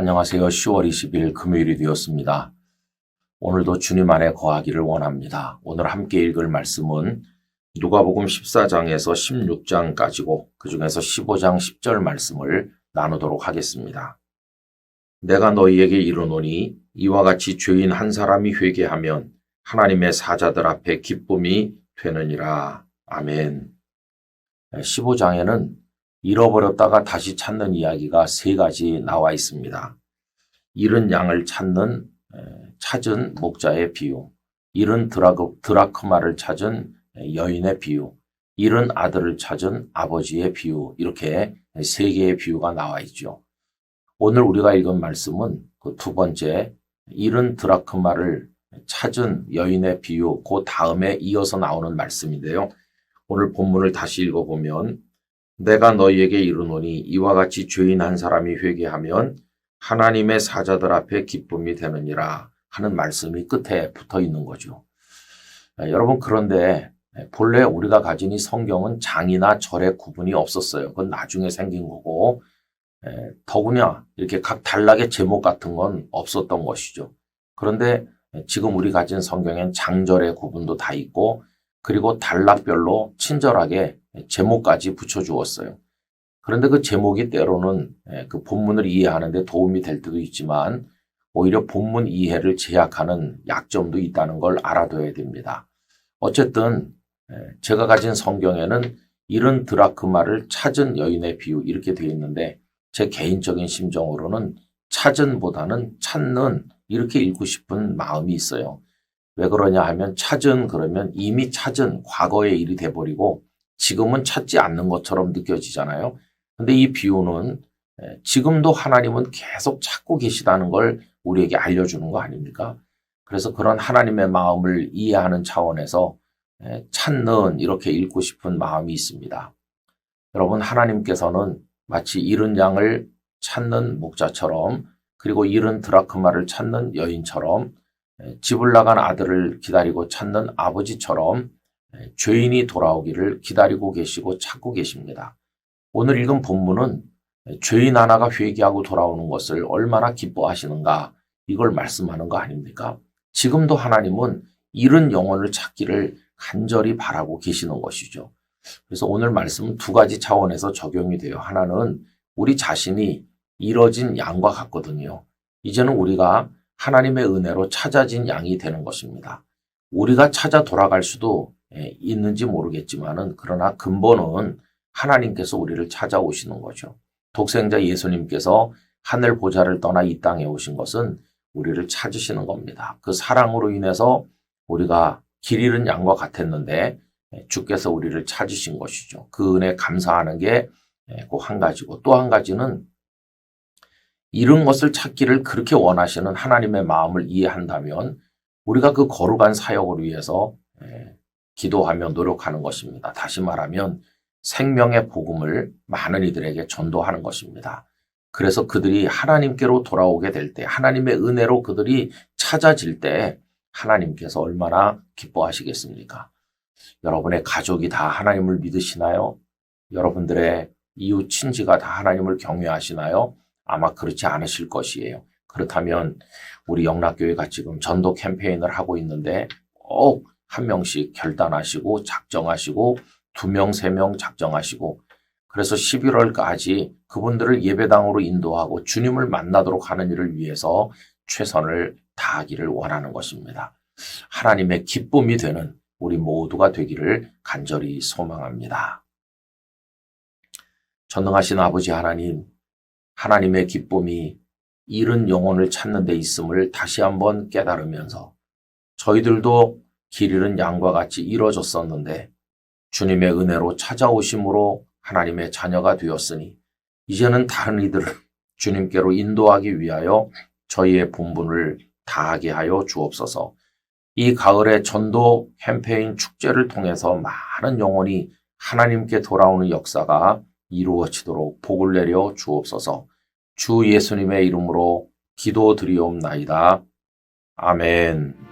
안녕하세요. 10월 20일 금요일이 되었습니다. 오늘도 주님 안에 거하기를 원합니다. 오늘 함께 읽을 말씀은 누가복음 14장에서 16장까지고 그중에서 15장 10절 말씀을 나누도록 하겠습니다. 내가 너희에게 이르노니 이와 같이 죄인 한 사람이 회개하면 하나님의 사자들 앞에 기쁨이 되느니라. 아멘. 15장에는 잃어버렸다가 다시 찾는 이야기가 세 가지 나와 있습니다. 잃은 양을 찾은 목자의 비유, 잃은 드라크마를 찾은 여인의 비유, 잃은 아들을 찾은 아버지의 비유, 이렇게 세 개의 비유가 나와 있죠. 오늘 우리가 읽은 말씀은 그 두 번째, 잃은 드라크마를 찾은 여인의 비유, 그 다음에 이어서 나오는 말씀인데요. 오늘 본문을 다시 읽어보면 내가 너희에게 이르노니 이와 같이 죄인 한 사람이 회개하면 하나님의 사자들 앞에 기쁨이 되느니라 하는 말씀이 끝에 붙어 있는 거죠. 여러분, 그런데 본래 우리가 가진 이 성경은 장이나 절의 구분이 없었어요. 그건 나중에 생긴 거고 더구나 이렇게 각 단락의 제목 같은 건 없었던 것이죠. 그런데 지금 우리 가진 성경엔 장절의 구분도 다 있고 그리고 단락별로 친절하게 제목까지 붙여주었어요. 그런데 그 제목이 때로는 그 본문을 이해하는 데 도움이 될 때도 있지만 오히려 본문 이해를 제약하는 약점도 있다는 걸 알아둬야 됩니다. 어쨌든 제가 가진 성경에는 잃은 드라크마를 찾은 여인의 비유 이렇게 되어 있는데 제 개인적인 심정으로는 찾은보다는 찾는 이렇게 읽고 싶은 마음이 있어요. 왜 그러냐 하면 찾은 그러면 이미 찾은 과거의 일이 돼버리고 지금은 찾지 않는 것처럼 느껴지잖아요. 근데 이 비유는 지금도 하나님은 계속 찾고 계시다는 걸 우리에게 알려주는 거 아닙니까? 그래서 그런 하나님의 마음을 이해하는 차원에서 찾는 이렇게 읽고 싶은 마음이 있습니다. 여러분, 하나님께서는 마치 잃은 양을 찾는 목자처럼 그리고 잃은 드라크마를 찾는 여인처럼 집을 나간 아들을 기다리고 찾는 아버지처럼 죄인이 돌아오기를 기다리고 계시고 찾고 계십니다. 오늘 읽은 본문은 죄인 하나가 회개하고 돌아오는 것을 얼마나 기뻐하시는가 이걸 말씀하는 거 아닙니까? 지금도 하나님은 잃은 영혼을 찾기를 간절히 바라고 계시는 것이죠. 그래서 오늘 말씀은 두 가지 차원에서 적용이 돼요. 하나는 우리 자신이 잃어진 양과 같거든요. 이제는 우리가 하나님의 은혜로 찾아진 양이 되는 것입니다. 우리가 찾아 돌아갈 수도 있는지 모르겠지만은 그러나 근본은 하나님께서 우리를 찾아오시는 거죠. 독생자 예수님께서 하늘 보좌를 떠나 이 땅에 오신 것은 우리를 찾으시는 겁니다. 그 사랑으로 인해서 우리가 길 잃은 양과 같았는데 주께서 우리를 찾으신 것이죠. 그 은혜 감사하는 게 꼭 한 가지고 또 한 가지는 잃은 것을 찾기를 그렇게 원하시는 하나님의 마음을 이해한다면 우리가 그 거룩한 사역을 위해서 기도하며 노력하는 것입니다. 다시 말하면 생명의 복음을 많은 이들에게 전도하는 것입니다. 그래서 그들이 하나님께로 돌아오게 될 때, 하나님의 은혜로 그들이 찾아질 때 하나님께서 얼마나 기뻐하시겠습니까? 여러분의 가족이 다 하나님을 믿으시나요? 여러분들의 이웃 친지가 다 하나님을 경외하시나요? 아마 그렇지 않으실 것이에요. 그렇다면 우리 영락교회가 지금 전도 캠페인을 하고 있는데 꼭 한 명씩 결단하시고 작정하시고 2명, 3명 작정하시고 그래서 11월까지 그분들을 예배당으로 인도하고 주님을 만나도록 하는 일을 위해서 최선을 다하기를 원하는 것입니다. 하나님의 기쁨이 되는 우리 모두가 되기를 간절히 소망합니다. 전능하신 아버지 하나님, 하나님의 기쁨이 잃은 영혼을 찾는 데 있음을 다시 한번 깨달으면서 저희들도 길 잃은 양과 같이 잃어졌었는데 주님의 은혜로 찾아오심으로 하나님의 자녀가 되었으니 이제는 다른 이들을 주님께로 인도하기 위하여 저희의 본분을 다하게 하여 주옵소서. 이 가을의 전도 캠페인 축제를 통해서 많은 영혼이 하나님께 돌아오는 역사가 이루어지도록 복을 내려 주옵소서. 주 예수님의 이름으로 기도드리옵나이다. 아멘.